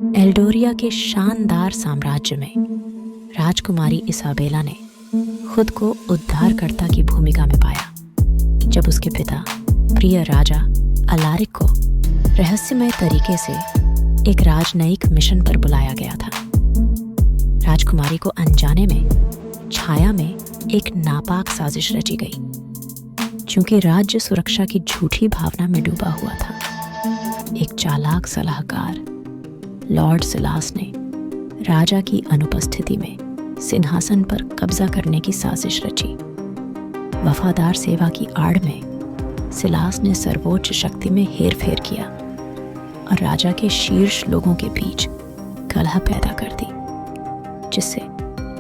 Eldoria के शानदार साम्राज्य में राजकुमारी इसाबेला ने खुद को उद्धारकर्ता की भूमिका में पाया जब उसके पिता प्रिय राजा अलारिक को रहस्यमय तरीके से एक राजनयिक मिशन पर बुलाया गया था। राजकुमारी को अनजाने में छाया में एक नापाक साजिश रची गई। चूंकि राज्य सुरक्षा की झूठी भावना में डूबा हुआ था, एक चालाक सलाहकार लॉर्ड सिलास ने राजा की अनुपस्थिति में सिंहासन पर कब्जा करने की साजिश रची। वफादार सेवा की आड़ में सिलास ने सर्वोच्च शक्ति में हेरफेर किया और राजा के शीर्ष लोगों के बीच कलह पैदा कर दी, जिससे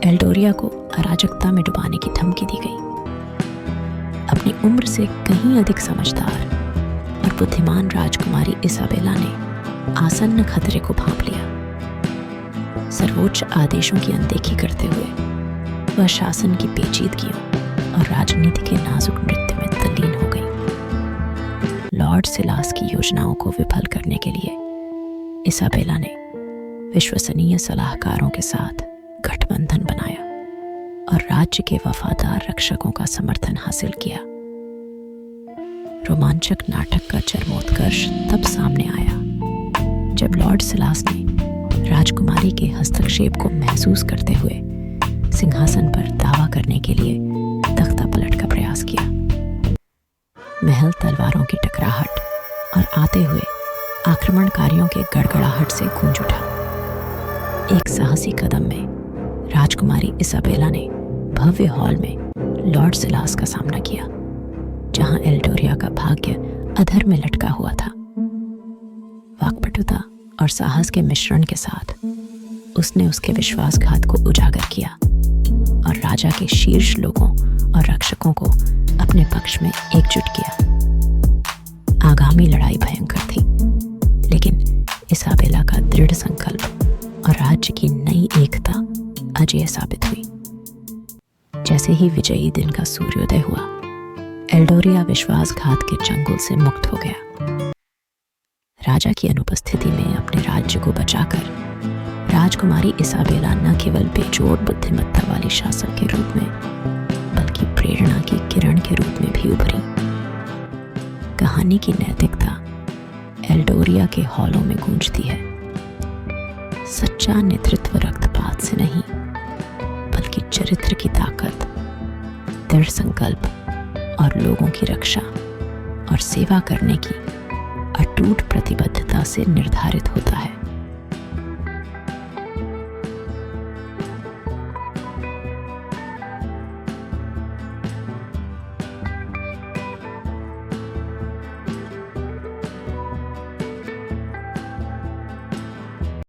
एल्डोरिया को अराजकता में डुबाने की धमकी दी गई। अपनी उम्र से कहीं अधिक समझदार और बुद्धिमान राजकुमारी इसाबेला ने आसन्न खतरे को भांप लिया। सर्वोच्च आदेशों की अनदेखी करते हुए वह शासन की पेचीदगियों और राजनीति के नाजुक नृत्य में तल्लीन हो गई। लॉर्ड सिलास की योजनाओं को विफल करने के लिए इसाबेला ने विश्वसनीय सलाहकारों के साथ गठबंधन बनाया और राज्य के वफादार रक्षकों का समर्थन हासिल किया। रोमांचक नाटक का चरमोत्कर्ष तब सामने आया जब लॉर्ड सिलास ने राजकुमारी के हस्तक्षेप को महसूस करते हुए सिंहासन पर दावा करने के लिए तख्ता पलट का प्रयास किया। महल तलवारों की टकराहट और आते हुए आक्रमणकारियों के गड़गड़ाहट से गूंज उठा। एक साहसी कदम में राजकुमारी इसाबेला ने भव्य हॉल में लॉर्ड सिलास का सामना किया, जहां एल्डोरिया का भाग्य अधर में लटका हुआ था। वाक्पटुता और साहस के मिश्रण के साथ उसने उसके विश्वासघात को उजागर किया और राजा के शीर्ष लोगों और रक्षकों को अपने पक्ष में एकजुट किया। आगामी लड़ाई भयंकर थी, लेकिन इसाबेला का दृढ़ संकल्प और राज्य की नई एकता अजेय साबित हुई। जैसे ही विजयी दिन का सूर्योदय हुआ, एल्डोरिया विश्वासघात के चंगुल से मुक्त हो गया। राजा की अनुपस्थिति में अपने राज्य को बचाकर राजकुमारी इसाबेला न केवल बेजोड़ बुद्धिमत्ता वाली शासक के रूप में, बल्कि प्रेरणा की किरण के रूप में भी उभरी। कहानी की नैतिकता एल्डोरिया के हॉलों में गूंजती है। सच्चा नेतृत्व रक्तपात से नहीं, बल्कि चरित्र की ताकत, दृढ़ संकल्प और लोगों की रक्षा और सेवा करने की अटूट प्रतिबद्धता से निर्धारित होता है।